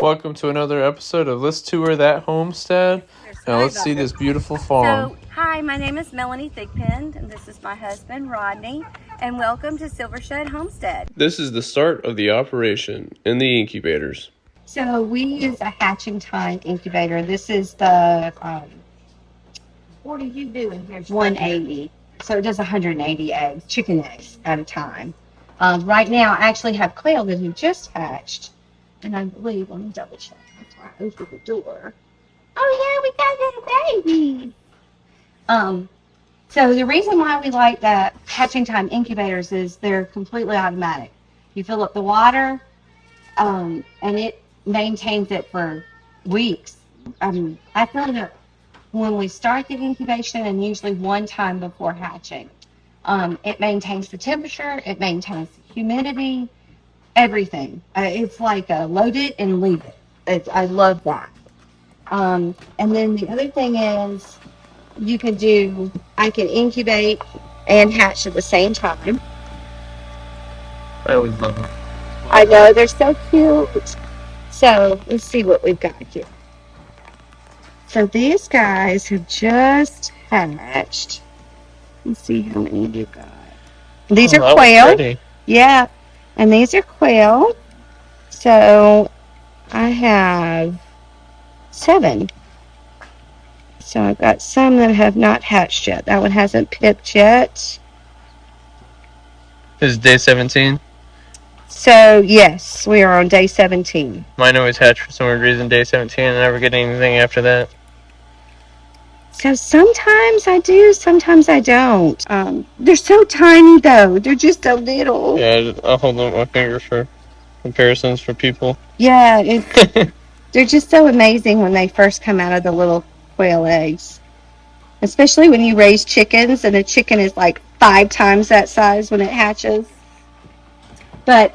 Welcome to another episode of Let's Tour That Homestead. Now let's see this beautiful farm. So, hi, my name is Melanie Thigpen, and this is my husband, Rodney, and welcome to Silvershed Homestead. This is the start of the operation in the incubators. So, we use a hatching time incubator. This is the What are you doing here? 180. So, it does 180 eggs, chicken eggs at a time. Right now, I actually have quail that have just hatched, and I believe, let me double check before I open the door. Oh, yeah, we got little babies. So the reason why we like the hatching time incubators is they're completely automatic. You fill up the water, and it maintains it for weeks. I fill it up when we start the incubation and usually one time before hatching. It maintains the temperature, it maintains the humidity, everything. It's like load it and leave it. I love that. And then the other thing is, I can incubate and hatch at the same time. I always love them. I know, they're so cute. So let's see what we've got here. So these guys have just hatched. Let's see how many you've got. These are quail. Yeah, and these are quail. So I have 7. So I've got some that have not hatched yet. That one hasn't pipped yet. This is day 17. So yes, we are on day 17. Mine always hatch for some weird reason day 17 and I never get anything after that. So sometimes I do, sometimes I don't. They're so tiny though. They're just so little. Yeah, I'll hold up my finger for comparisons for people. Yeah, they're just so amazing when they first come out of the little quail eggs. Especially when you raise chickens and a chicken is like 5 times that size when it hatches. But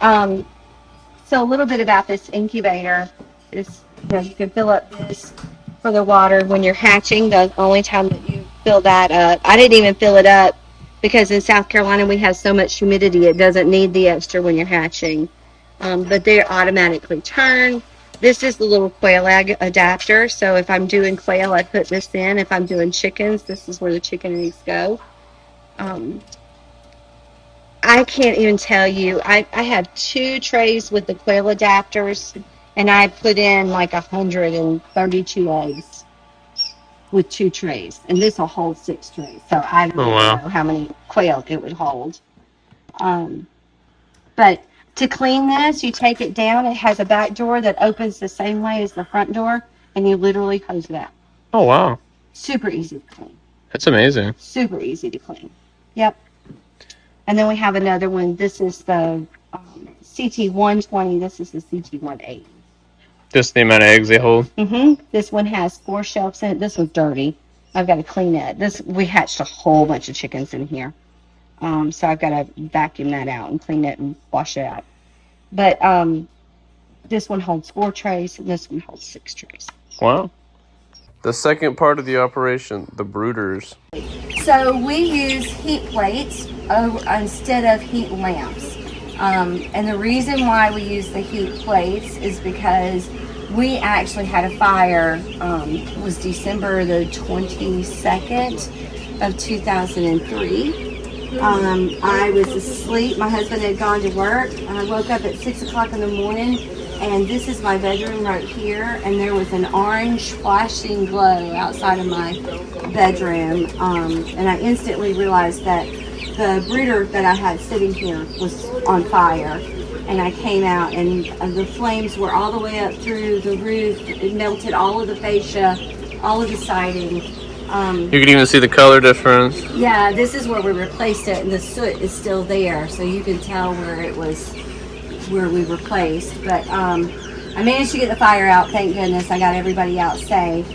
so a little bit about this incubator is, you can fill up this for the water when you're hatching. The only time that you fill that up, I didn't even fill it up because in South Carolina we have so much humidity it doesn't need the extra when you're hatching. But they automatically turn. This is the little quail egg adapter. So if I'm doing quail, I put this in. If I'm doing chickens, this is where the chicken eggs go. I can't even tell you. I have 2 trays with the quail adapters, and I put in like 132 eggs with 2 trays. And this will hold 6 trays. So I don't know how many quail it would hold. But to clean this, you take it down. It has a back door that opens the same way as the front door, and you literally close it out. Oh, wow. Super easy to clean. That's amazing. Super easy to clean. Yep. And then we have another one. This is the CT120. This is the CT180. Just the amount of eggs they hold. This one has 4 shelves in it. This one's dirty. I've got to clean it. We hatched a whole bunch of chickens in here. So I've got to vacuum that out and clean it and wash it out. But this one holds 4 trays, and this one holds 6 trays. Wow. The second part of the operation, the brooders. So we use heat plates instead of heat lamps. And the reason why we use the heat plates is because we actually had a fire. It was December the 22nd of 2003. I was asleep. My husband had gone to work. I woke up at 6 o'clock in the morning, and this is my bedroom right here, and there was an orange flashing glow outside of my bedroom, and I instantly realized that the brooder that I had sitting here was on fire. And I came out, and the flames were all the way up through the roof. It melted all of the fascia, all of the siding. You can even see the color difference. Yeah, this is where we replaced it, and the soot is still there, so you can tell where it was, where we replaced. But I managed to get the fire out, thank goodness. I got everybody out safe.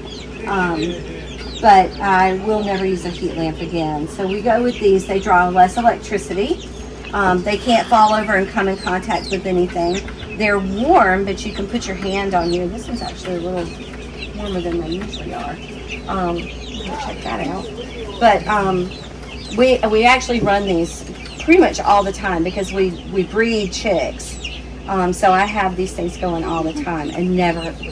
But I will never use a heat lamp again. So we go with these. They draw less electricity. They can't fall over and come in contact with anything. They're warm, but you can put your hand on you. This one's actually a little warmer than they usually are. Check that out. But we actually run these pretty much all the time because we breed chicks. So I have these things going all the time, and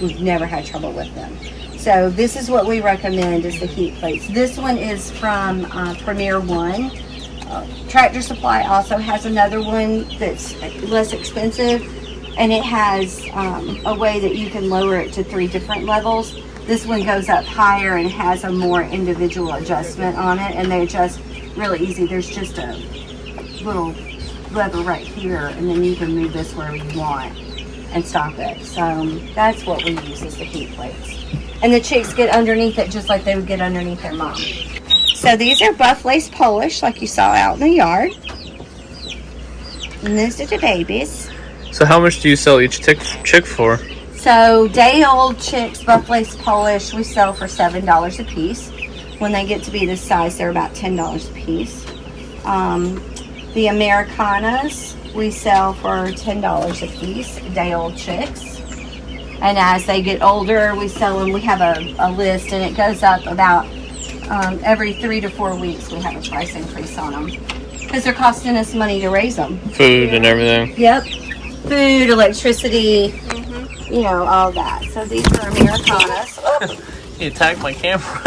we've never had trouble with them. So this is what we recommend is the heat plates. This one is from Premier One. Tractor Supply also has another one that's less expensive, and it has a way that you can lower it to 3 different levels. This one goes up higher and has a more individual adjustment on it, and they adjust really easy. There's just a little lever right here, and then you can move this wherever you want and stop it. So that's what we use is the heat plates. And the chicks get underneath it just like they would get underneath their mom. So these are buff lace Polish like you saw out in the yard. And these are the babies. So how much do you sell each chick for? So day-old chicks, buff lace Polish, we sell for $7 a piece. When they get to be this size, they're about $10 a piece. The Americanas, we sell for $10 a piece, day-old chicks. And as they get older, we sell them. We have a list, and it goes up about every 3 to 4 weeks. We have a price increase on them because they're costing us money to raise them. Food and everything. Yep, food, electricity, you know, all that. So these are Americanas. Oh. You attacked my camera.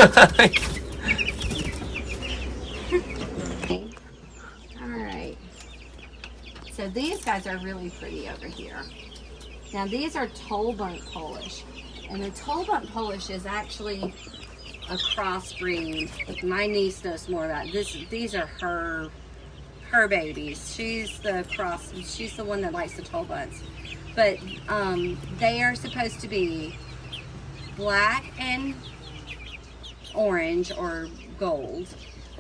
Alright. So these guys are really pretty over here. Now these are Tolbunt Polish. And the Tolbunt Polish is actually a crossbreed. My niece knows more about this. These are her babies. She's the one that likes the Tolbunts. But they are supposed to be black and orange or gold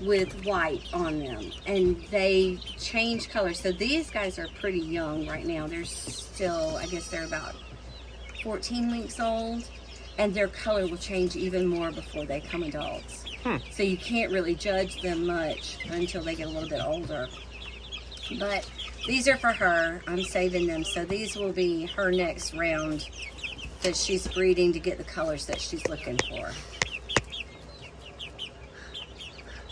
with white on them, and they change color. So these guys are pretty young right now. They're still, I guess they're about 14 weeks old, and their color will change even more before they come adults. So you can't really judge them much until they get a little bit older. But these are for her. I'm saving them. So these will be her next round that she's breeding to get the colors that she's looking for.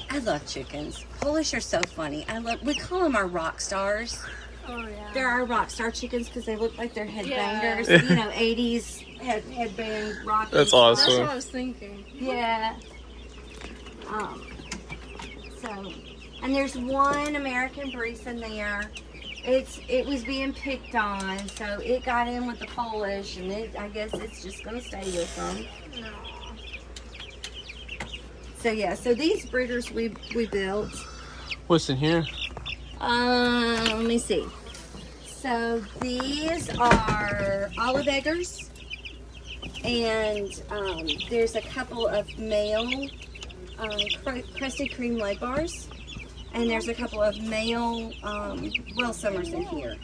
I love chickens. Polish are so funny. We call them our rock stars. Oh, yeah. They're our rock star chickens because they look like they're headbangers. Yeah. You know, 80s headband rock. That's awesome. That's what I was thinking. Yeah. So, and there's one American Breeding there. It was being picked on, so it got in with the Polish, and I guess it's just gonna stay with them. No. So yeah, so these breeders we built. What's in here? Let me see. So these are olive eggers, and there's a couple of male crested cream leg bars, and there's a couple of male well summers in here.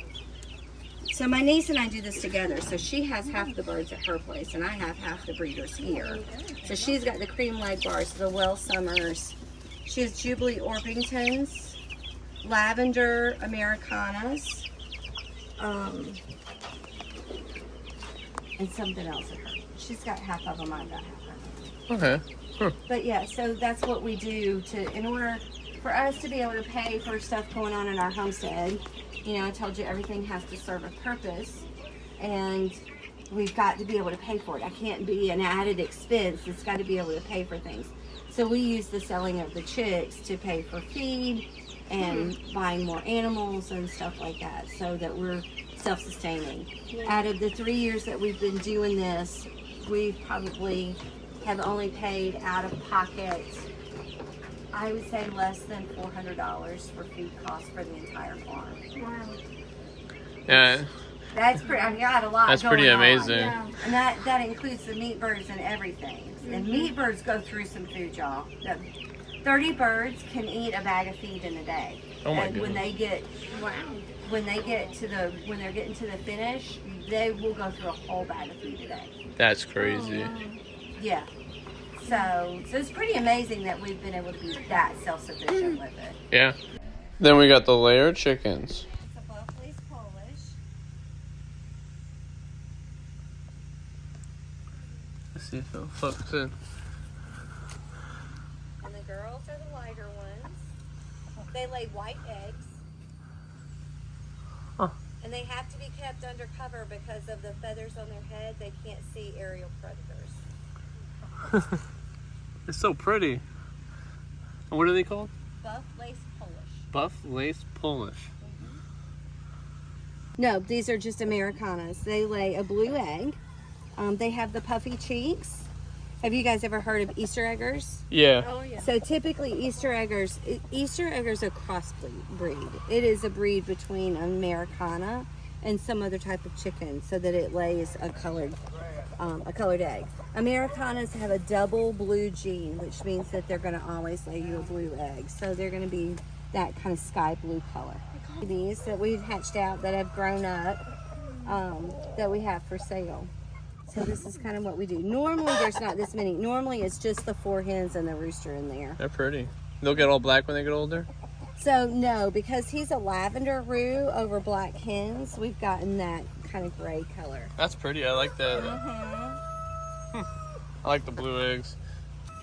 So my niece and I do this together. So she has half the birds at her place, and I have half the breeders here. So she's got the cream leg bars, the well summers. She has Jubilee Orpingtons, lavender Americanas, and something else in her. She's got half of them. I've got half of them. Okay. But yeah, so that's what we do in order for us to be able to pay for stuff going on in our homestead. You know, I told you everything has to serve a purpose, and we've got to be able to pay for it. I can't be an added expense. It's got to be able to pay for things. So we use the selling of the chicks to pay for feed and buying more animals and stuff like that, so that we're self-sustaining. Out of the 3 years that we've been doing this, we probably have only paid out of pocket, I would say, less than $400 for feed costs for the entire farm. Wow. Yeah. That's pretty. I got a lot. That's pretty going on. amazing. Yeah. And that includes the meat birds and everything. And meat birds go through some food, y'all. 30 birds can eat a bag of feed in a day. Oh my and when they get when they're getting to the finish, they will go through a whole bag of feed a day. That's crazy. Yeah. So it's pretty amazing that we've been able to be that self-sufficient with it. Yeah. Then we got the layer chickens. It's a buff lace Polish. Let's see if it'll focus in. And the girls are the lighter ones. They lay white eggs. Huh. And they have to be kept under cover because of the feathers on their head. They can't see aerial predators. It's so pretty. What are they called? Buff lace Polish. Buff lace Polish. No, these are just Americanas. They lay a blue egg. They have the puffy cheeks. Have you guys ever heard of Easter eggers? Yeah. Oh, yeah. So typically Easter eggers are a cross breed. It is a breed between Americana and some other type of chicken so that it lays a colored egg. Americanas have a double blue gene, which means that they're going to always lay you a blue egg. So they're going to be that kind of sky blue color. These that we've hatched out that have grown up that we have for sale. So this is kind of what we do. Normally there's not this many. Normally it's just the 4 hens and the rooster in there. They're pretty. They'll get all black when they get older? So no, because he's a lavender roux over black hens, we've gotten that kind of gray color. That's pretty. I like that. I like the blue eggs.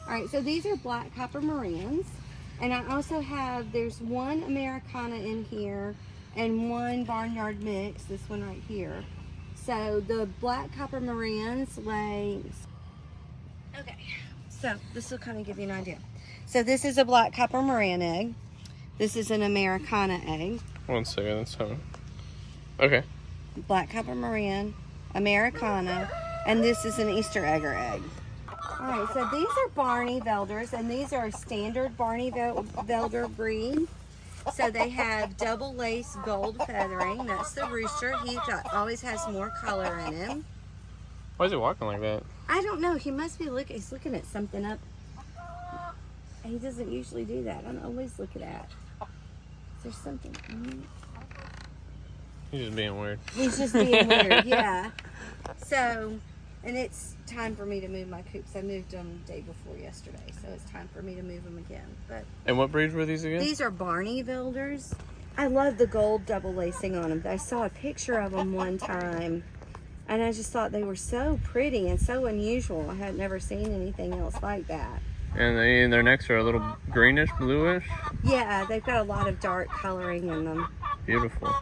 All right, so these are black copper Morans. And I also have, there's one Americana in here and one barnyard mix, this one right here. So the black copper Morans lay, okay, so this will kind of give you an idea. So this is a black copper Moran egg. This is an Americana egg. 1 second, that's how. Okay. Black copper Moran, Americana, and this is an Easter egger egg. All right, so these are Barney Velders, and these are a standard Barney Velder breed. So they have double lace gold feathering. That's the rooster. He always has more color in him. Why is he walking like that? I don't know. He must be looking. He's looking at something up. He doesn't usually do that. I don't always look at that. Is there something? He's just being weird. He's just being weird. Yeah. So, and it's time for me to move my coops. I moved them the day before yesterday, so it's time for me to move them again. But And what breeds were these again? these are Barney Velders. I love the gold double lacing on them. I saw a picture of them one time, and I just thought they were so pretty and so unusual. I had never seen anything else like that. And their necks are a little greenish, bluish. Yeah, they've got a lot of dark coloring in them. Beautiful.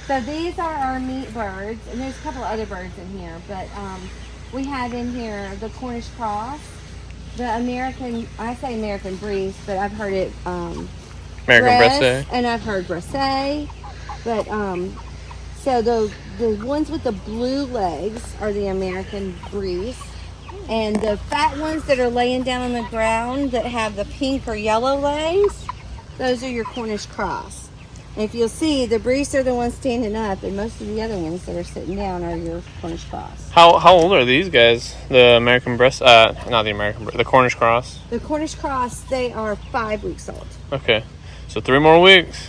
So these are our meat birds, and there's a couple of other birds in here, but we have in here the Cornish cross, the American, I say American breeze, but I've heard it American Bresse, Bresse. and I've heard Bresse, but so the ones with the blue legs are the American breeze, and the fat ones that are laying down on the ground that have the pink or yellow legs, those are your Cornish cross. And if you'll see, the breeze are the ones standing up, and most of the other ones that are sitting down are your Cornish cross. How old are these guys? The American Bresse, not the American Bresse, the Cornish cross. The Cornish cross, they are 5 weeks old. Okay, so 3 more weeks.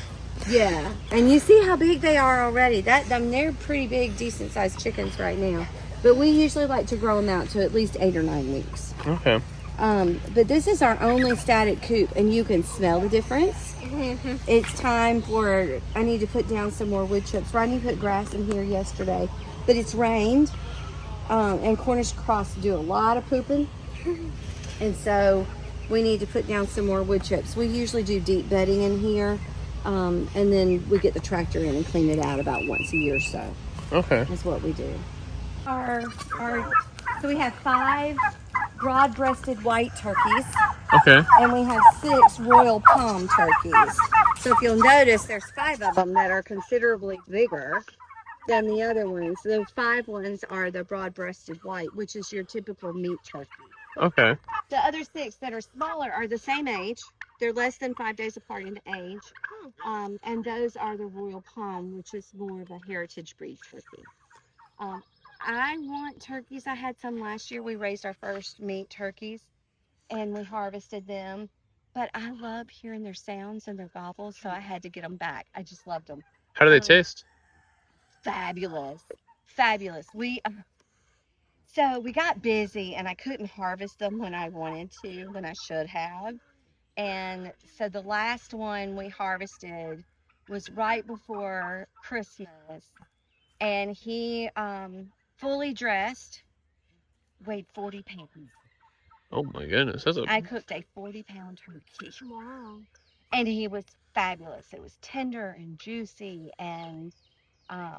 Yeah, and you see how big they are already. They're pretty big, decent sized chickens right now. But we usually like to grow them out to at least 8 or 9 weeks. Okay. But this is our only static coop, and you can smell the difference. It's time for, I need to put down some more wood chips. Rodney put grass in here yesterday, but it's rained, and Cornish cross do a lot of pooping, and so we need to put down some more wood chips. We usually do deep bedding in here, and then we get the tractor in and clean it out about once a year or so. Okay. That's what we do. So we have 5 broad-breasted white turkeys. Okay. And we have 6 royal palm turkeys. So if you'll notice, there's 5 of them that are considerably bigger than the other ones. The 5 ones are the broad-breasted white, which is your typical meat turkey. Okay. The other 6 that are smaller are the same age. They're less than 5 days apart in age. And those are the royal palm, which is more of a heritage breed turkey. I want turkeys. I had some last year. We raised our first meat turkeys, and we harvested them. But I love hearing their sounds and their gobbles, so I had to get them back. I just loved them. How do they taste? Fabulous. Fabulous. So we got busy, and I couldn't harvest them when I wanted to, when I should have. And so the last one we harvested was right before Christmas. And he, fully dressed, weighed 40 pounds. Oh my goodness, that's a. I cooked a 40-pound turkey. Wow. And he was fabulous. It was tender and juicy, and um,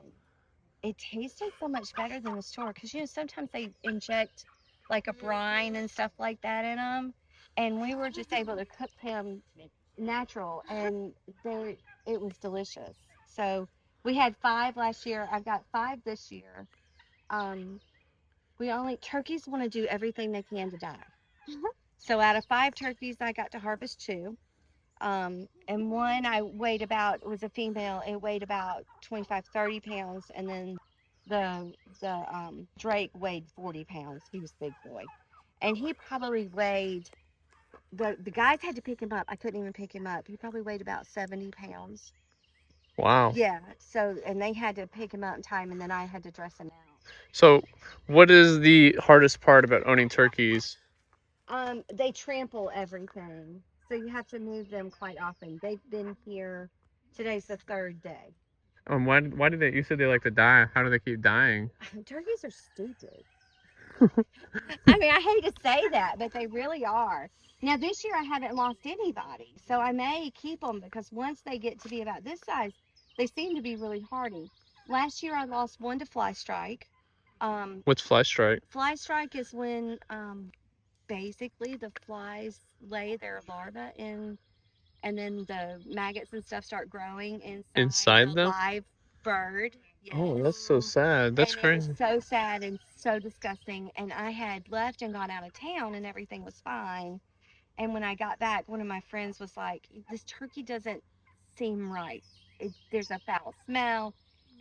it tasted so much better than the store because sometimes they inject like a brine and stuff like that in them, and we were just able to cook them natural, and it was delicious. So we had 5 last year. I've got 5 this year. Um, turkeys want to do everything they can to die. So out of 5 turkeys, I got to harvest 2. And one it was a female, it weighed about 25, 30 pounds. And then the Drake weighed 40 pounds. He was a big boy. And he probably weighed, the guys had to pick him up. I couldn't even pick him up. He probably weighed about 70 pounds. Wow. Yeah. So, and they had to pick him up in time, and then I had to dress him out. So, what is the hardest part about owning turkeys? They trample everything. So you have to move them quite often. They've been here, today's the 3rd day. Why do you said they like to die? How do they keep dying? Turkeys are stupid. I mean, I hate to say that, but they really are. Now, this year I haven't lost anybody, so I may keep them because once they get to be about this size, they seem to be really hardy. Last year I lost one to fly strike. What's fly strike? Fly strike is when basically the flies lay their larvae in, and then the maggots and stuff start growing inside the them? live bird. Yes. Oh, that's so sad. That's And crazy. it was so sad and so disgusting. And I had left and gone out of town, and everything was fine. And when I got back, one of my friends was like, "This turkey doesn't seem right. There's a foul smell."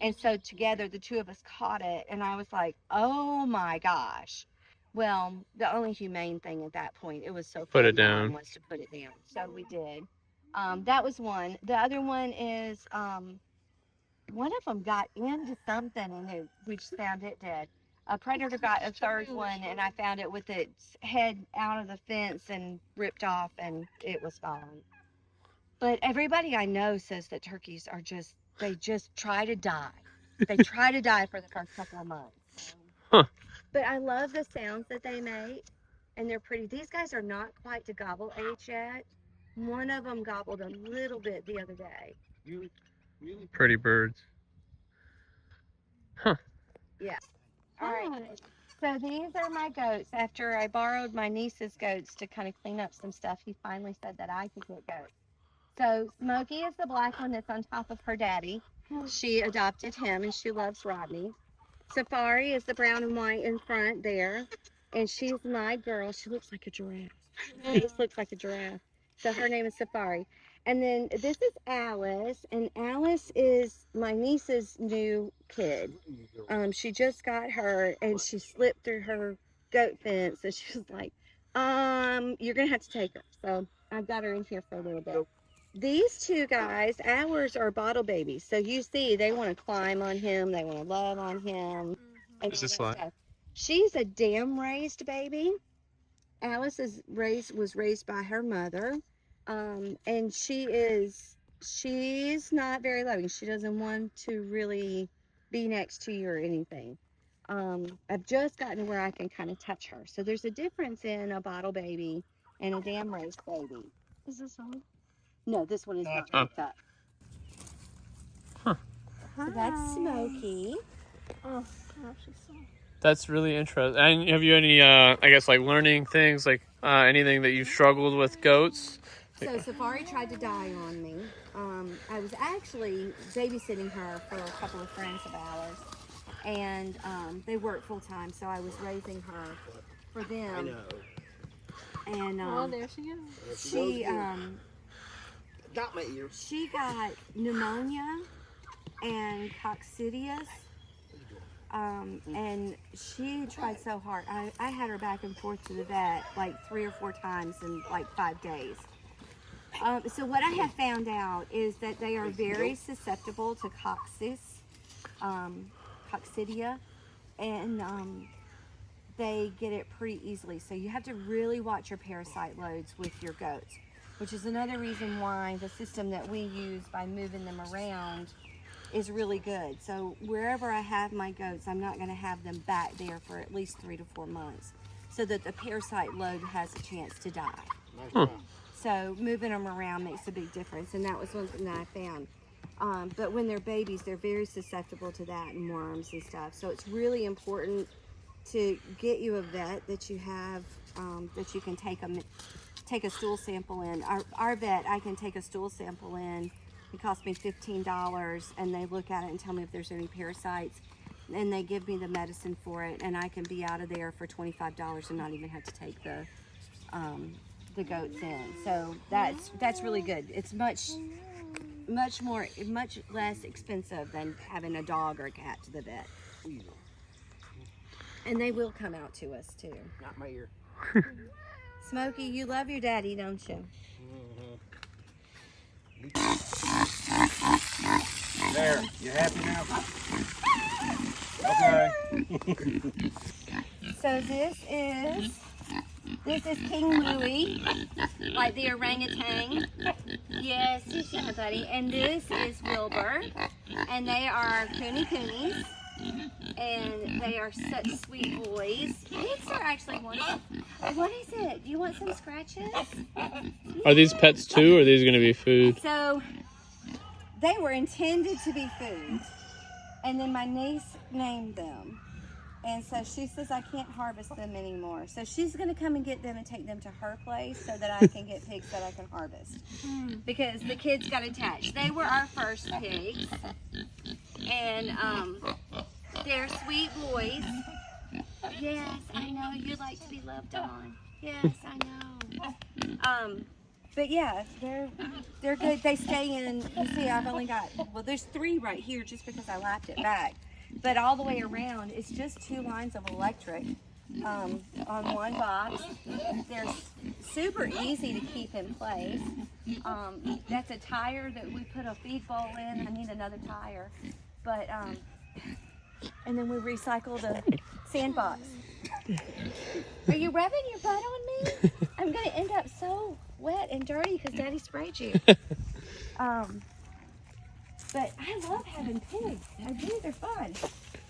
And so together, the 2 of us caught it, and I was like, "Oh my gosh." Well, the only humane thing at that point, it was so Put it fed mine, down. was to put it down. So we did. That was one. The other one is one of them got into something, and we just found it dead. A predator got a 3rd one, and I found it with its head out of the fence and ripped off, and it was gone. But everybody I know says that turkeys they just try to die. They try to die for the first couple of months. Huh. But I love the sounds that they make, and they're pretty. These guys are not quite to gobble age yet. One of them gobbled a little bit the other day. Pretty birds. Huh. Yeah. All right. So these are my goats. After I borrowed my niece's goats to kind of clean up some stuff, he finally said that I could get goats. So Smokey is the black one that's on top of her daddy. She adopted him, and she loves Rodney. Safari is the brown and white in front there, and she's my girl. She looks like a giraffe. She just looks like a giraffe. So her name is Safari. And then this is Alice, and Alice is my niece's new kid. She just got her, and she slipped through her goat fence, and she was like, you're gonna have to take her. So I've got her in here for a little bit. These 2 guys, ours are bottle babies. So you see, they want to climb on him, they want to love on him, and Is all this that like? stuff. She's a dam raised baby. Alice was raised by her mother, and she's not very loving. She doesn't want to really be next to you or anything. I've just gotten to where I can kind of touch her. So there's a difference in a bottle baby and a dam raised baby. Is this on? No, this one is not hooked up. Huh. So that's Smokey. Oh, she's so. That's really interesting. And have you any, I guess, like learning things, like anything that you've struggled with goats? So Safari tried to die on me. I was actually babysitting her for a couple of friends of ours, and they work full time, so I was raising her for them. I know. And Oh, there she is. she Got my ear. she got pneumonia and coccidius. And she tried so hard. I had her back and forth to the vet like 3 or 4 times in like 5 days. So what I have found out is that they are very susceptible to coccidia, and they get it pretty easily. So you have to really watch your parasite loads with your goats, which is another reason why the system that we use by moving them around is really good. So wherever I have my goats, I'm not going to have them back there for at least 3 to 4 months, so that the parasite load has a chance to die. Huh. So moving them around makes a big difference, and that was one thing that I found. But when they're babies, they're very susceptible to that and worms and stuff. So it's really important to get you a vet that you have, that you can take a stool sample in. Our vet, I can take a stool sample in. It costs me $15, and they look at it and tell me if there's any parasites, and they give me the medicine for it, and I can be out of there for $25 and not even have to take the goats in. So that's really good. It's much less expensive than having a dog or a cat to the vet. And they will come out to us too. Not my ear. Smokey, you love your daddy, don't you? There, you happy now? Okay. So this is King Louie, like the orangutan. Yes, yeah, buddy. And this is Wilbur, and they are coonies, and they are such sweet boys. These are actually wonderful. What is it? Do you want some scratches? Are these pets too, or are these going to be food? So they were intended to be food, and then my niece named them. And so she says I can't harvest them anymore. So she's going to come and get them and take them to her place so that I can get pigs that I can harvest. Because the kids got attached. They were our first pigs. And they're sweet boys. Yes, I know. You like to be loved on. Yes, I know. But yeah, they're good. They stay in, you see, I've only got, well, there's 3 right here just because I lapped it back. But all the way around, it's just 2 lines of electric on one box. They're super easy to keep in place. That's a tire that we put a feed bowl in. I need another tire. But, and then we recycle the sandbox. Are you rubbing your butt on me? I'm going to end up so wet and dirty because Daddy sprayed you. But I love having pigs. I do, they're fun.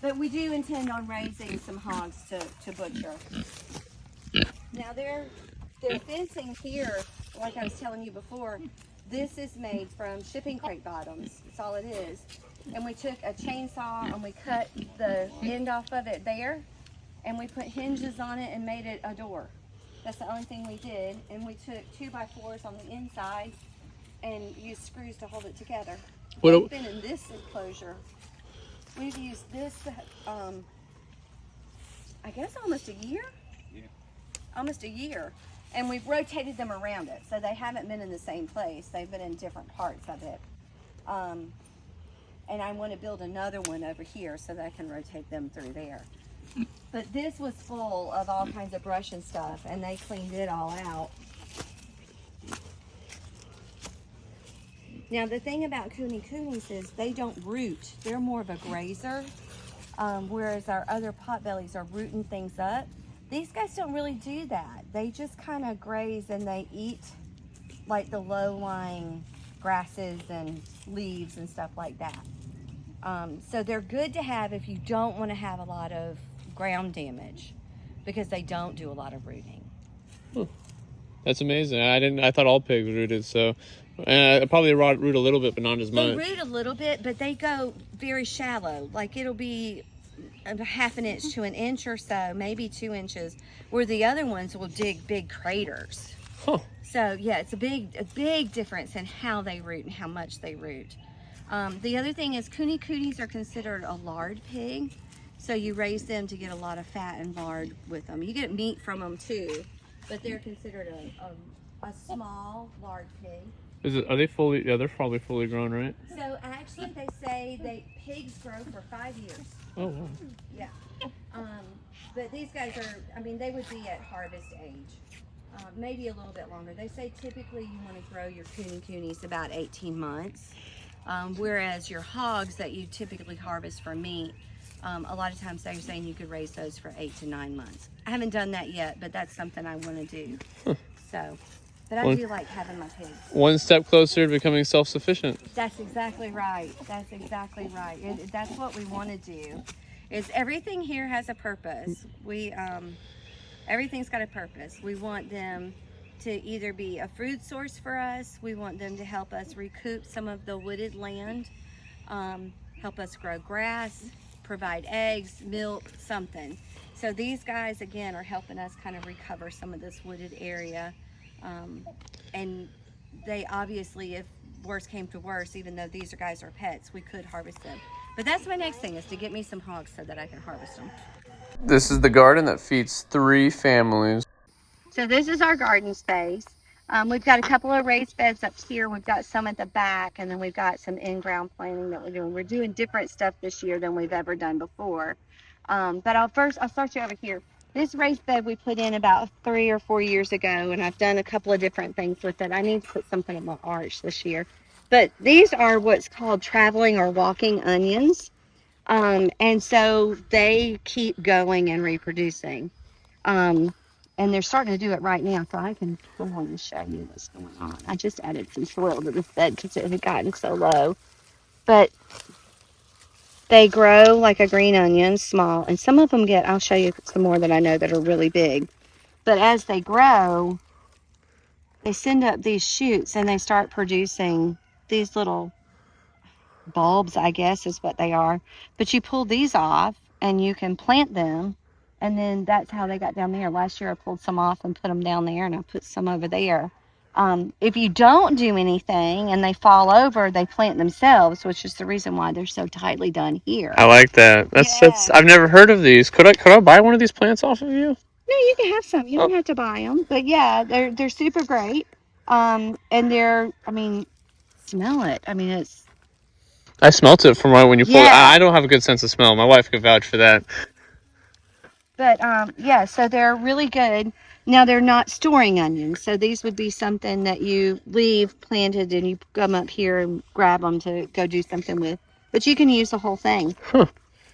But we do intend on raising some hogs to butcher. Now their fencing here, like I was telling you before, this is made from shipping crate bottoms. That's all it is. And we took a chainsaw and we cut the end off of it there, and we put hinges on it and made it a door. That's the only thing we did. And we took 2x4s on the inside and used screws to hold it together. We've been in this enclosure. We've used this, I guess almost a year? Yeah. Almost a year. And we've rotated them around it. So they haven't been in the same place. They've been in different parts of it. And I want to build another one over here so that I can rotate them through there. But this was full of all kinds of brush and stuff, and they cleaned it all out. Now the thing about coonies is they don't root. They're more of a grazer, whereas our other potbellies are rooting things up. These guys don't really do that. They just kind of graze and they eat like the low-lying grasses and leaves and stuff like that. So they're good to have if you don't want to have a lot of ground damage, because they don't do a lot of rooting. That's amazing. I thought all pigs rooted, so probably root a little bit, but not as much. They root a little bit, but they go very shallow. Like it'll be a half an inch to an inch or so, maybe 2 inches, where the other ones will dig big craters. Huh. So yeah, it's a big difference in how they root and how much they root. The other thing is coonies are considered a lard pig. So you raise them to get a lot of fat and lard with them. You get meat from them too, but they're considered a small lard pig. Are they fully? Yeah, they're probably fully grown, right? So actually, they say pigs grow for 5 years. Oh wow. Yeah. But these guys are, I mean, they would be at harvest age, maybe a little bit longer. They say typically you want to grow your coonies about 18 months, whereas your hogs that you typically harvest for meat, a lot of times they're saying you could raise those for 8 to 9 months. I haven't done that yet, but that's something I want to do. So, but I do like having my pigs. One step closer to becoming self-sufficient. That's exactly right. That's exactly right. That's what we want to do. Is everything here has a purpose. Everything's got a purpose. We want them to either be a food source for us. We want them to help us recoup some of the wooded land, help us grow grass, provide eggs, milk, something. So these guys, again, are helping us kind of recover some of this wooded area. And they obviously, if worse came to worse, even though these guys are pets, we could harvest them. But that's my next thing, is to get me some hogs so that I can harvest them. This is the garden that feeds 3 families. So this is our garden space. We've got a couple of raised beds up here. We've got some at the back, and then we've got some in-ground planting that we're doing. We're doing different stuff this year than we've ever done before. But I'll start you over here. This raised bed we put in about 3 or 4 years ago, and I've done a couple of different things with it. I need to put something in my arch this year. But these are what's called traveling or walking onions. And so they keep going and reproducing. And they're starting to do it right now, so I can go on and show you what's going on. I just added some soil to this bed because it had gotten so low. But they grow like a green onion, small, and some of them I'll show you some more that I know that are really big. But as they grow, they send up these shoots and they start producing these little bulbs, I guess is what they are. But you pull these off and you can plant them. And then that's how they got down there. Last year I pulled some off and put them down there, and I put some over there. If you don't do anything and they fall over, they plant themselves, which is the reason why they're so tightly done here. I like that. That's I've never heard of these. Could I buy one of these plants off of you? No, you can have some. You don't have to buy them. But yeah, they're super great. And smell it. I mean, I smelt it from when you pulled it. Yeah. I don't have a good sense of smell. My wife could vouch for that. But yeah, so they're really good. Now they're not storing onions, so these would be something that you leave planted and you come up here and grab them to go do something with. But you can use the whole thing. Huh.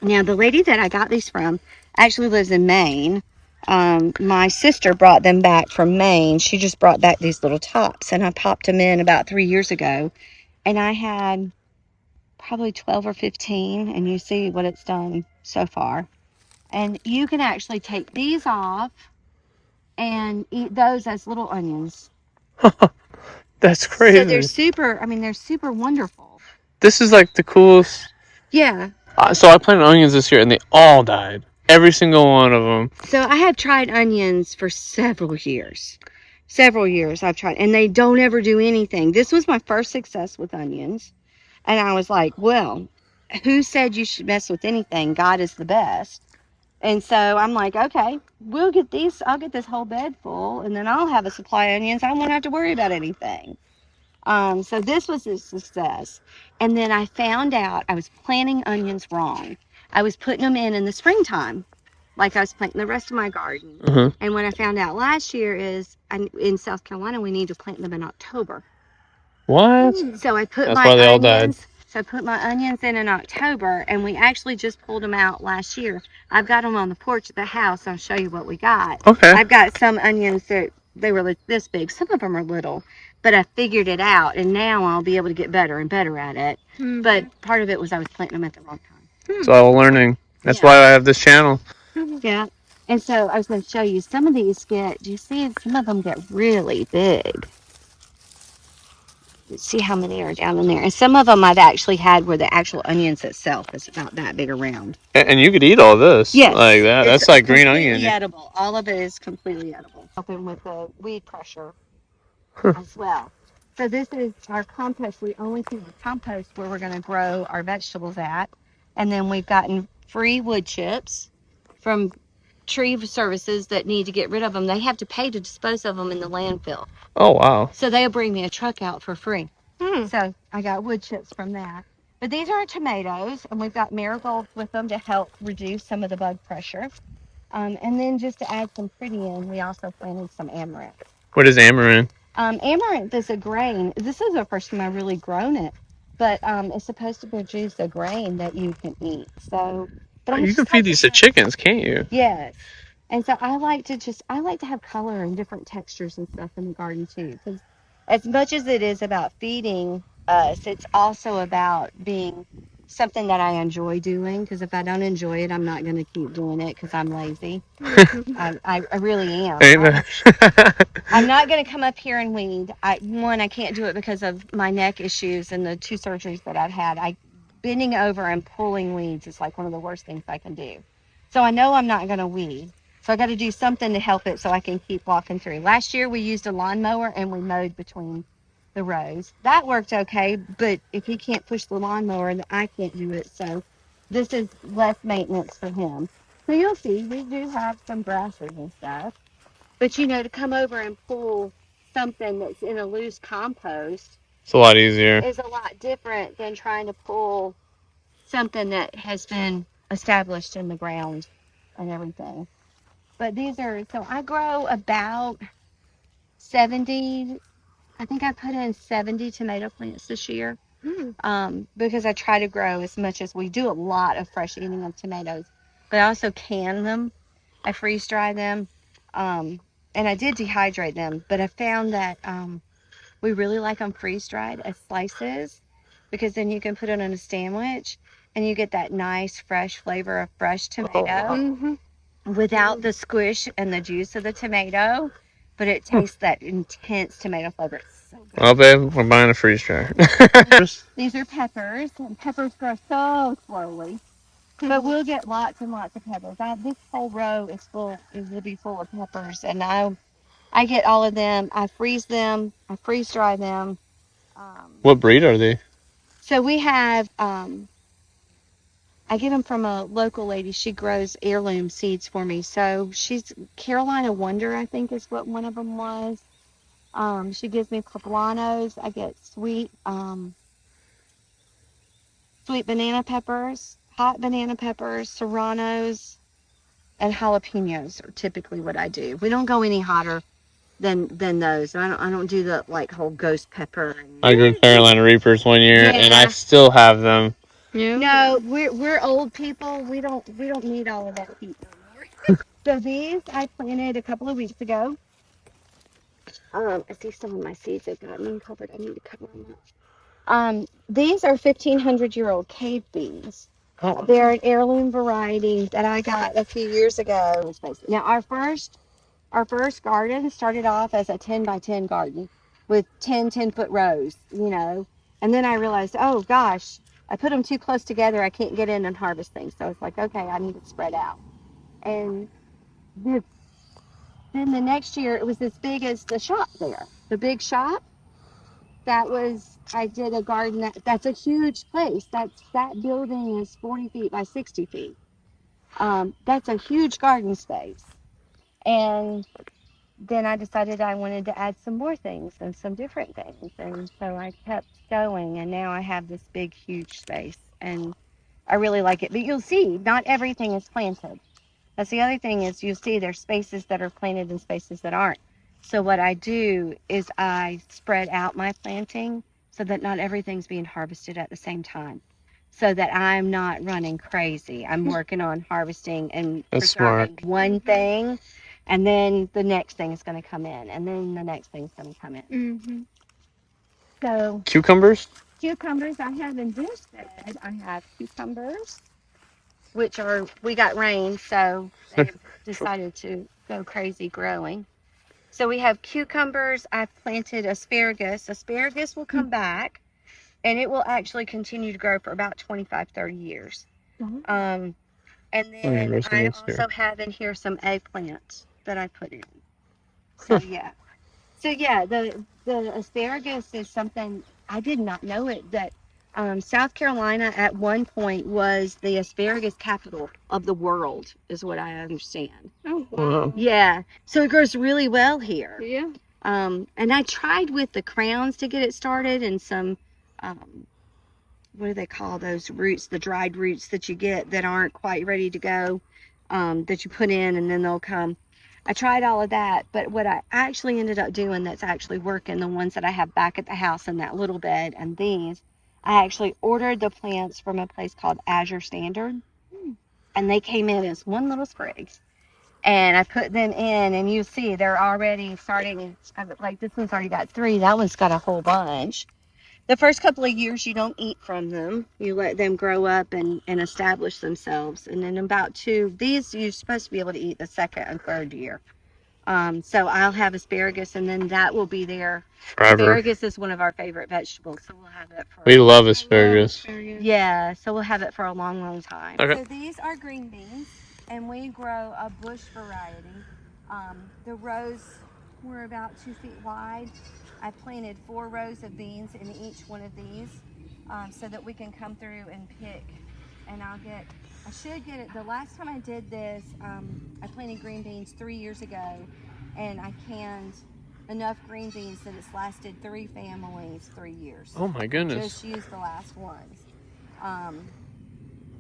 Now the lady that I got these from actually lives in Maine. My sister brought them back from Maine. She just brought back these little tops, and I popped them in about 3 years ago. And I had probably 12 or 15, and you see what it's done so far. And you can actually take these off and eat those as little onions. That's crazy. So they're super wonderful. This is like the coolest. Yeah. So I planted onions this year and they all died. Every single one of them. So I have tried onions for several years. Several years I've tried, and they don't ever do anything. This was my first success with onions. And I was like, well, who said you should mess with anything? God is the best. And so I'm like, okay, I'll get this whole bed full, and then I'll have a supply of onions. I won't have to worry about anything. So this was a success. And then I found out I was planting onions wrong. I was putting them in the springtime, like I was planting the rest of my garden. Mm-hmm. And what I found out last year is in South Carolina, we need to plant them in October. What? So I put That's my why they all onions. died. So I put my onions in October, and we actually just pulled them out last year. I've got them on the porch of the house. I'll show you what we got. Okay. I've got some onions that they were like this big. Some of them are little, but I figured it out, and now I'll be able to get better and better at it. Mm-hmm. But part of it was I was planting them at the wrong time. It's all learning. That's why I have this channel. Yeah. And so I was going to show you some of these do you see some of them get really big? Let's see how many are down in there. And some of them I've actually had where the actual onions itself is about that big around. And you could eat all this. Yes. Like that. That's like green onion. Completely edible. All of it is completely edible. Helping with the weed pressure as well. So this is our compost. We only keep the compost where we're going to grow our vegetables at. And then we've gotten free wood chips from tree services that need to get rid of them. They have to pay to dispose of them in the landfill. Oh, wow. So they'll bring me a truck out for free. So I got wood chips from that. But these are tomatoes, and we've got marigolds with them to help reduce some of the bug pressure. And then just to add some pretty in, we also planted some amaranth. What is amaranth? Amaranth is a grain. This is the first time I've really grown it. But it's supposed to produce a grain that you can eat. So, but You can feed these to chickens, can't you? Yes. And so I like to have color and different textures and stuff in the garden too. Because as much as it is about feeding us, it's also about being something that I enjoy doing, because if I don't enjoy it, I'm not going to keep doing it because I'm lazy. I really am. Ain't that? I'm not going to come up here and weed. I can't do it because of my neck issues and the 2 surgeries that I've had. Bending over and pulling weeds is like one of the worst things I can do. So I know I'm not going to weed. So I got to do something to help it so I can keep walking through. Last year we used a lawnmower and we mowed between the rows. That worked okay, but if he can't push the lawnmower, then I can't do it. So this is less maintenance for him. So you'll see, we do have some grasses and stuff. But to come over and pull something that's in a loose compost It's a lot easier. is a lot different than trying to pull something that has been established in the ground and everything. But so I grow about 70, I think I put in 70 tomato plants this year. Because I try to grow as much as we do. A lot of fresh eating of tomatoes, but I also can them. I freeze dry them, and I did dehydrate them, but I found that we really like them freeze dried as slices, because then you can put it on a sandwich and you get that nice fresh flavor of fresh tomato without the squish and the juice of the tomato, but it tastes that intense tomato flavor. It's so good. Well, babe, we're buying a freeze dryer. These are peppers, and peppers grow so slowly, but we'll get lots and lots of peppers. This whole row is full. It will be full of peppers, and I get all of them. I freeze them. I freeze dry them. What breed are they? So we have. I get them from a local lady. She grows heirloom seeds for me. So she's Carolina Wonder, I think, is what one of them was. She gives me poblanos. I get sweet banana peppers, hot banana peppers, serranos, and jalapenos are typically what I do. We don't go any hotter than those. I don't do the like whole ghost pepper. I grew Carolina Reapers one year, and I still have them. Yeah. No, we're old people. We don't need all of that heat anymore. So these I planted a couple of weeks ago. I see some of my seeds have gotten covered. I need to cover them up. These are 1,500-year-old cave beans. Oh. They're an heirloom variety that I got a few years ago. Now our first garden started off as a 10 by 10 garden with 10-foot rows, and then I realized, oh gosh, I put them too close together. I can't get in and harvest things. So it's like, okay, I need to spread out. And then the next year it was as big as the shop there, the big shop. I did a garden that's a huge place. That building is 40 feet by 60 feet. That's a huge garden space. And then I decided I wanted to add some more things and some different things. And so I kept going, and now I have this big, huge space, and I really like it. But you'll see, not everything is planted. That's the other thing, is you'll see there's spaces that are planted and spaces that aren't. So what I do is I spread out my planting so that not everything's being harvested at the same time, so that I'm not running crazy. I'm working on harvesting and That's preserving smart. one thing, and then the next thing is going to come in, and then the next thing's going to come in. Mm-hmm. So Cucumbers? cucumbers I have in this bed. I have cucumbers, we got rain, so they decided to go crazy growing. So we have cucumbers. I've planted asparagus. Asparagus will come back, and it will actually continue to grow for about 25-30 years. And then I also have in here some eggplants that I put in. So yeah. So yeah, the asparagus is something I did not know it, that South Carolina at one point was the asparagus capital of the world, is what I understand. Oh, wow. Yeah. So it grows really well here. Yeah. And I tried with the crowns to get it started, and some what do they call those roots, the dried roots that you get that aren't quite ready to go, that you put in and then they'll come. I tried all of that, but what I actually ended up doing that's actually working, the ones that I have back at the house in that little bed and these, I actually ordered the plants from a place called Azure Standard, and they came in as one little sprig. And I put them in, and you see they're already starting, like this one's already got 3, that one's got a whole bunch. The first couple of years you don't eat from them. You let them grow up and establish themselves. And then about these you're supposed to be able to eat the second and third year. So I'll have asparagus, and then that will be there. Forever. Asparagus is one of our favorite vegetables, so we'll have it for. We love asparagus. Yeah, so we'll have it for a long, long time. Okay. So these are green beans, and we grow a bush variety. The rows were about 2 feet wide. I planted 4 rows of beans in each one of these, so that we can come through and pick. And I should get it. The last time I did this, I planted green beans 3 years ago, and I canned enough green beans that it's lasted 3 families 3 years. Oh my goodness. Just used the last ones.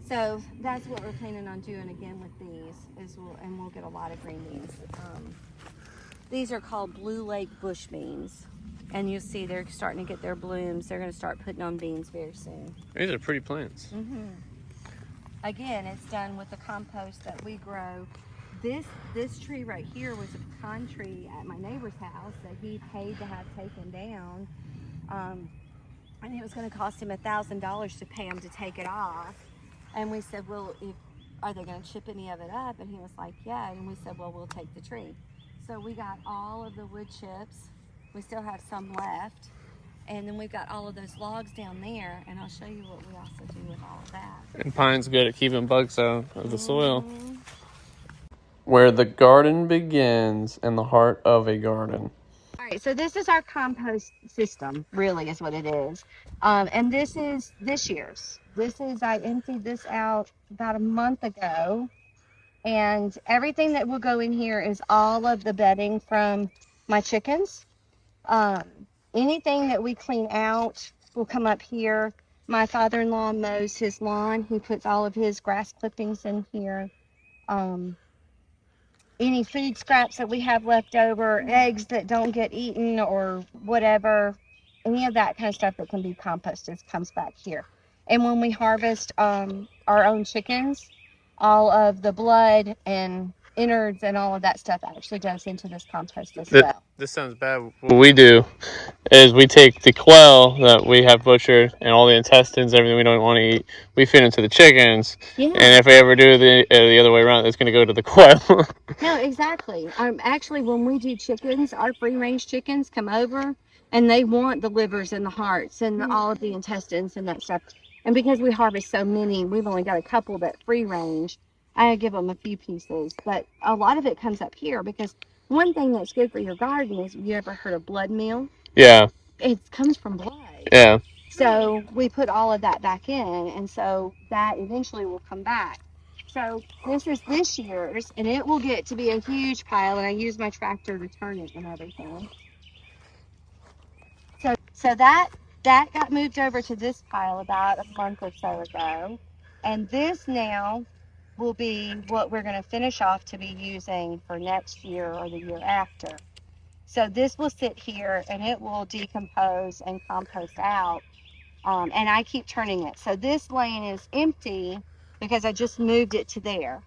So that's what we're planning on doing again with these, and we'll get a lot of green beans. These are called Blue Lake bush beans, and you'll see they're starting to get their blooms. They're going to start putting on beans very soon. These are pretty plants. Again, it's done with the compost that we grow. This tree right here was a pecan tree at my neighbor's house that he paid to have taken down, and it was going to cost him $1,000 to pay him to take it off. And we said, well, are they going to chip any of it up? And he was like, yeah. And we said, well, we'll take the tree. So we got all of the wood chips. We still have some left. And then we've got all of those logs down there, and I'll show you what we also do with all of that. And pine's good at keeping bugs out of the soil. Where the garden begins in the heart of a garden. All right, so this is our compost system, really is what it is. And this is this year's. I emptied this out about a month ago. And everything that will go in here is all of the bedding from my chickens. Anything that we clean out will come up here. My father-in-law mows his lawn. He puts all of his grass clippings in here. Any food scraps that we have left over, eggs that don't get eaten or whatever, any of that kind of stuff that can be composted comes back here. And when we harvest our own chickens, all of the blood and innards and all of that stuff actually goes into this compost as well. This sounds bad. What we do is we take the quail that we have butchered and all the intestines, everything we don't want to eat, we feed them to the chickens. Yeah. And if we ever do the other way around, it's going to go to the quail. No, exactly. Actually, when we do chickens, our free-range chickens come over and they want the livers and the hearts and all of the intestines and that stuff. And because we harvest so many, we've only got a couple that free-range. I give them a few pieces, but a lot of it comes up here because one thing that's good for your garden is, you ever heard of blood meal? Yeah. It comes from blood. Yeah. So we put all of that back in, and so that eventually will come back. So this is this year's, and it will get to be a huge pile, and I use my tractor to turn it and everything. So that got moved over to this pile about a month or so ago. And this now will be what we're going to finish off to be using for next year or the year after. So this will sit here, and it will decompose and compost out. And I keep turning it. So this lane is empty because I just moved it to there.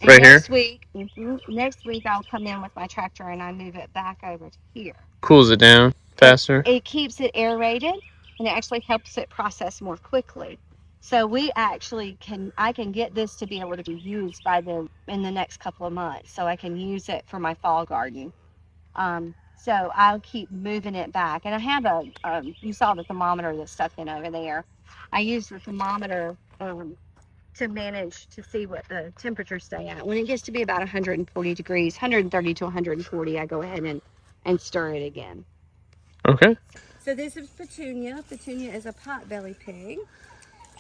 And Right next here? Next week I'll come in with my tractor and I move it back over to here. Cools it down faster. It keeps it aerated, and it actually helps it process more quickly. So I can get this to be able to be used in the next couple of months. So I can use it for my fall garden. So I'll keep moving it back. And I have you saw the thermometer that's stuck in over there. I use the thermometer to manage to see what the temperatures stay at. When it gets to be about 140 degrees, 130 to 140, I go ahead and stir it again. Okay. So this is Petunia. Petunia is a potbelly pig.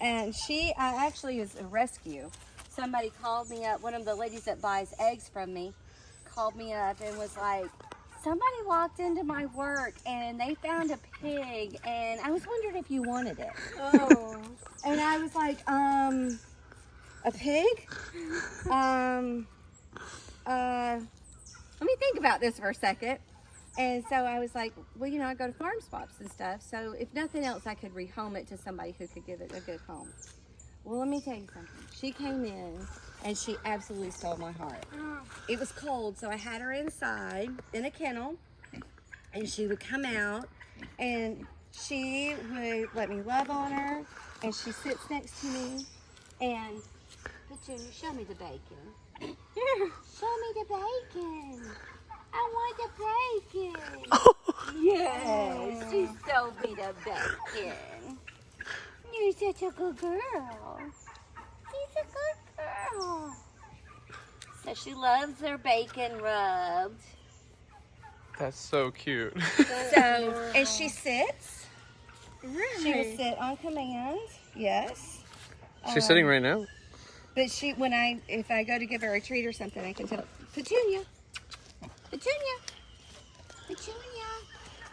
And she actually is a rescue. Somebody called me up, one of the ladies that buys eggs from me, called me up and was like, somebody walked into my work and they found a pig and I was wondering if you wanted it. Oh. And I was like, a pig? Let me think about this for a second. And so I was like, well, I go to farm swaps and stuff. So if nothing else, I could rehome it to somebody who could give it a good home. Well, let me tell you something. She came in and she absolutely stole my heart. It was cold, so I had her inside in a kennel, and she would come out and she would let me love on her, and she sits next to me, and Petunia, show me the bacon. Show me the bacon. I want the bacon. Yes, she showed me the bacon. You're such a good girl. She's a good girl. So she loves her bacon rubbed. That's so cute. So, and she sits. Really? She will sit on command. Yes. She's sitting right now. But if I go to give her a treat or something, I can tell Petunia,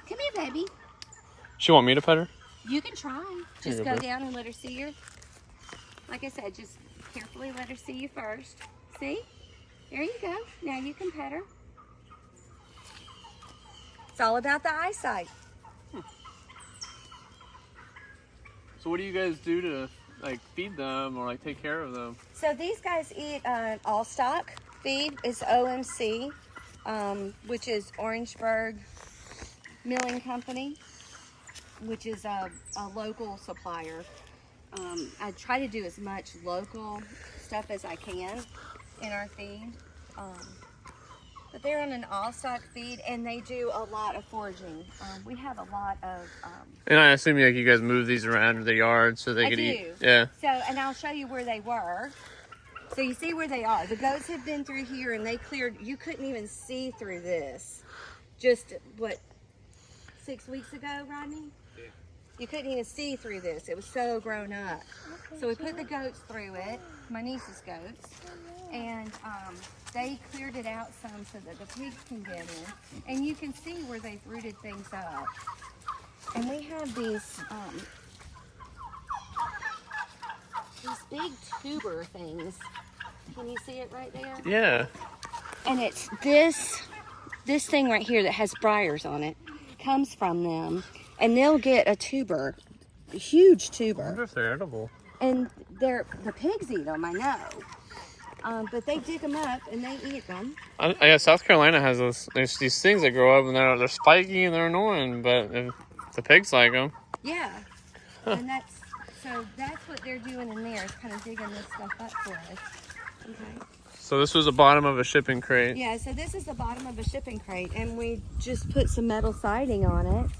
come here, baby. She want me to pet her? You can try. Just you go go, down and let her see you. Like I said, just carefully let her see you first. See? There you go. Now you can pet her. It's all about the eyesight. So what do you guys do to like feed them or like take care of them? So these guys eat all stock feed. It's OMC, which is Orangeburg Milling Company, which is a local supplier. I try to do as much local stuff as I can in our feed. But they're on an all-stock feed, and they do a lot of foraging. We have a lot of... And I assume like you guys move these around the yard so they could eat. Yeah. So, and I'll show you where they were. So you see where they are. The goats have been through here, and they cleared... You couldn't even see through this. Just, what, 6 weeks ago, Rodney? Yeah. You couldn't even see through this. It was so grown up. So we put the goats through it, my niece's goats, and they cleared it out some so that the pigs can get in. And you can see where they've rooted things up. And we have these big tuber things. Can you see it right there? Yeah. And it's this thing right here that has briars on it comes from them. And they'll get a tuber, a huge tuber. I wonder if they're edible. And the pigs eat them, I know. But they dig them up and they eat them. I guess South Carolina has there's these things that grow up and they're spiky and they're annoying, but if the pigs like them. Yeah. And that's what they're doing in there is kind of digging this stuff up for us. Okay. So this was the bottom of a shipping crate. Yeah, so this is the bottom of a shipping crate, and we just put some metal siding on it.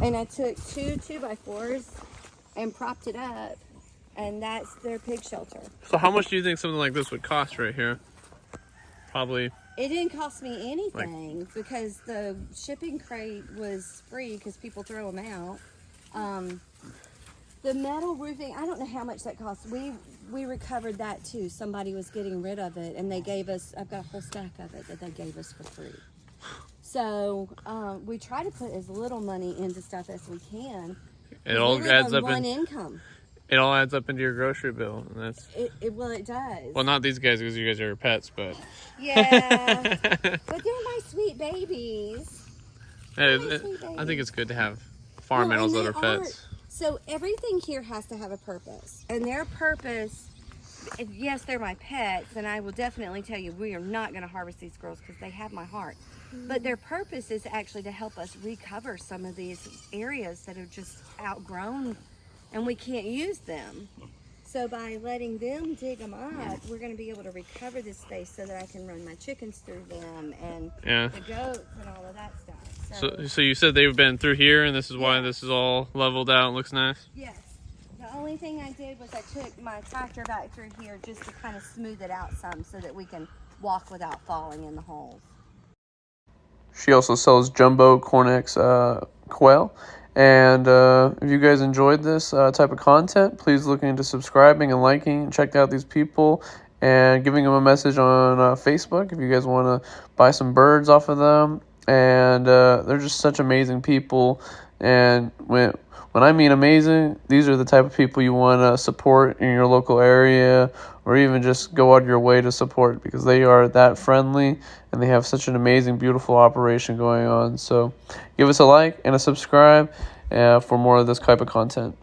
And I took 2 2x4s and propped it up, and that's their pig shelter. So how much do you think something like this would cost right here? Probably. It didn't cost me anything because the shipping crate was free because people throw them out. The metal roofing, I don't know how much that cost. We recovered that too. Somebody was getting rid of it, and they gave us, I've got a whole stack of it that they gave us for free. So we try to put as little money into stuff as we can. It all adds up one income. It all adds up into your grocery bill, and that's. Well, it does. Well, not these guys because you guys are pets, but. Yeah, but they're my sweet babies. I think it's good to have farm animals that are pets. So everything here has to have a purpose, and their purpose. Yes, they're my pets, and I will definitely tell you we are not going to harvest these girls because they have my heart. But their purpose is actually to help us recover some of these areas that are just outgrown and we can't use them. So by letting them dig them up, we're going to be able to recover this space so that I can run my chickens through them and the goats and all of that stuff. So you said they've been through here, and this is why this is all leveled out and looks nice? Yes. The only thing I did was I took my tractor back through here just to kind of smooth it out some so that we can walk without falling in the holes. She also sells jumbo Cornex quail. And if you guys enjoyed this type of content, please look into subscribing and liking and check out these people and giving them a message on Facebook if you guys want to buy some birds off of them. And they're just such amazing people. And when I mean amazing, these are the type of people you want to support in your local area or even just go out of your way to support because they are that friendly and they have such an amazing, beautiful operation going on. So give us a like and a subscribe for more of this type of content.